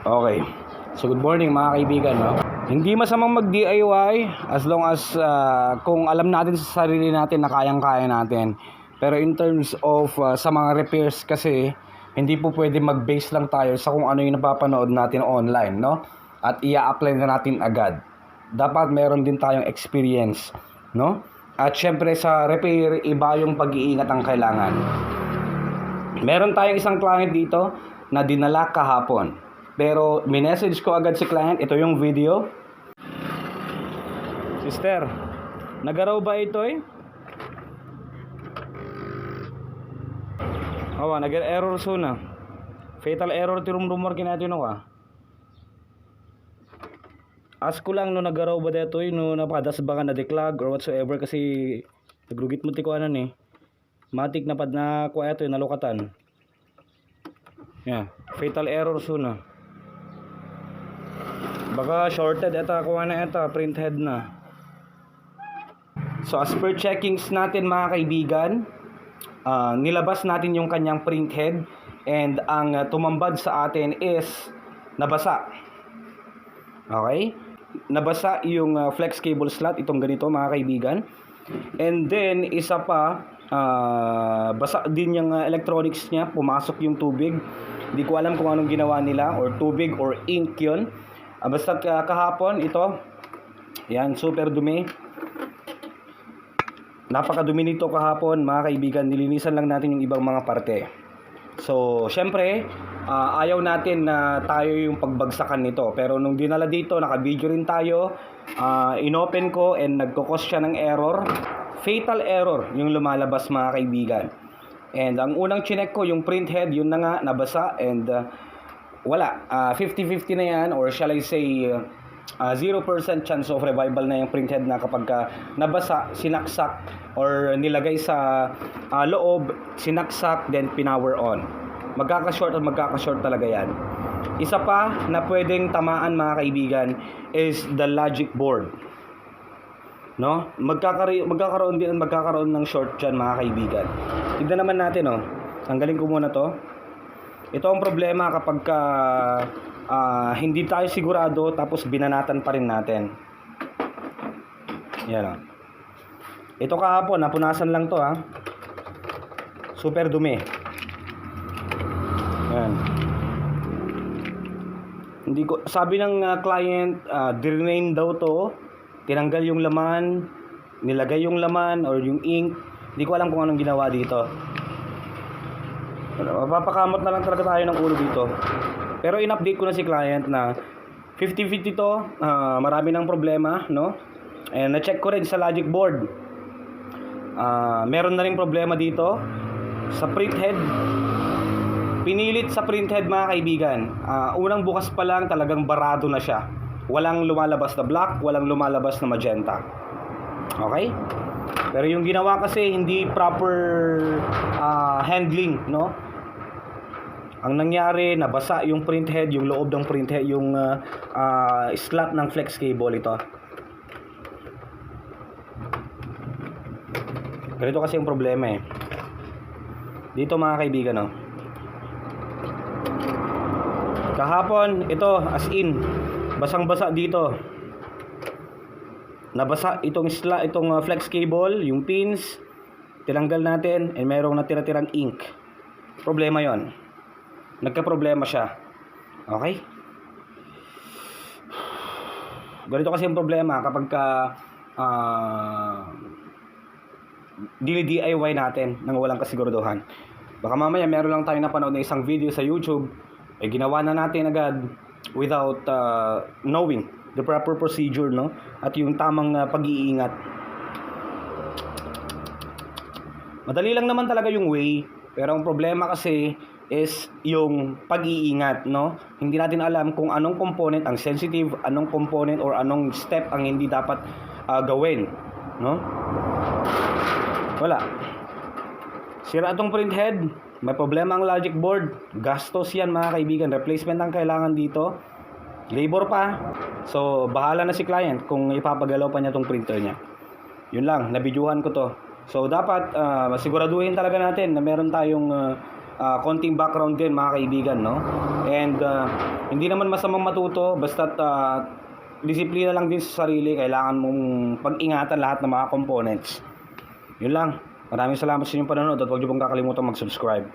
Okay. So good morning mga kaibigan, no? Hindi masamang mag-DIY as long as kung alam natin sa sarili natin na kayang-kaya natin. Pero in terms of sa mga repairs kasi, hindi po pwede mag-base lang tayo sa kung ano yung napapanood natin online, no? At i-apply na natin agad. Dapat meron din tayong experience, no? At syempre sa repair, iba yung pag-iingat ang kailangan. Meron tayong isang client dito na dinala kahapon. Pero minessage ko agad si client, ito yung video. Sister, nagaraw ba ito eh? Awa, nag-error soon ah. Fatal error ti rumor kinatino ka. Ask ko lang no nagaraw ba dito eh, no napadas ba ka na declag or whatsoever kasi nagrugit mo ti ko anan eh. Matik na pad na kuha ito eh, nalukatan. Yeah, fatal error soon ah. Baka shorted eta kuha na eta, printhead na. So as per checkings natin mga kaibigan, nilabas natin yung kanyang printhead and ang tumambad sa atin is nabasa. Okay? Nabasa yung flex cable slot, itong ganito mga kaibigan. And then isa pa, basa din yung electronics niya, pumasok yung tubig. Hindi ko alam kung anong ginawa nila, or tubig or ink yun. Basta kahapon ito, yan, super dumi. Napakadumi nito kahapon mga kaibigan. Nilinisan lang natin yung ibang mga parte. So syempre ayaw natin na tayo yung pagbagsakan nito. Pero nung dinala dito, naka-video rin tayo, inopen ko and nagkukos siya ng error. Fatal error yung lumalabas mga kaibigan. And ang unang chinek ko yung printhead, yun na nga, nabasa. And wala, 50-50 na yan, or shall I say 0% chance of revival na yung printhead na kapag nabasa, sinaksak or nilagay sa loob, sinaksak, then pinower on. Magkaka-short at magkaka-short talaga yan. Isa pa na pwedeng tamaan mga kaibigan is the logic board. No? Magkakaroon din ng short dyan mga kaibigan. Tignan naman natin, oh. Tanggalin ko muna to. Ito ang problema kapag hindi tayo sigurado tapos binanatan pa rin natin. Yan o. Ito kahapon, napunasan lang to ha. Super dumi. Yan. Hindi ko, sabi ng client, drain daw to. Tinanggal yung laman, nilagay yung laman or yung ink. Hindi ko alam kung anong ginawa dito. Mapapakamot na lang talaga tayo ng ulo dito. Pero in-update ko na si client na 50-50 to, marami ng problema, no? And na-check ko rin sa logic board. Meron na rin problema dito sa printhead. Pinilit sa printhead mga kaibigan. Unang bukas pa lang talagang barado na siya. Walang lumalabas na black, walang lumalabas na magenta. Okay? Pero yung ginawa kasi hindi proper handling, no? Ang nangyari, nabasa yung printhead, yung loob ng printhead, yung slot ng flex cable ito. Ganito kasi yung problema eh. Dito mga kaibigan, no? Kahapon, ito as in, basang-basa dito. Nabasa itong flex cable, yung pins, tinanggal natin, and mayroong natira-tirang ink. Problema yon. Nagka-problema siya. Okay? Ganito kasi yung problema kapag DIY natin nang walang kasiguraduhan. Baka mamaya meron lang tayo napanood na isang video sa YouTube, ginawa na natin agad without knowing the proper procedure, no? At yung tamang pag-iingat. Madali lang naman talaga yung way, pero ang problema kasi is yung pag-iingat, no? Hindi natin alam kung anong component ang sensitive, anong component or anong step ang hindi dapat gawin, no? Wala. Sira itong printhead, may problema ang logic board, gastos yan mga kaibigan, replacement ang kailangan dito, labor pa. So bahala na si client kung ipapagalaw pa niya tong printer niya. Yun lang, nabidyuhan ko to. So dapat siguraduhin talaga natin na meron tayong konting background din mga kaibigan, no? And hindi naman masamang matuto, basta't disiplina lang din sa sarili, kailangan mong pag-ingatan lahat ng mga components. Yun lang. Maraming salamat sa inyong panonood at huwag niyo pong kakalimutan mag-subscribe.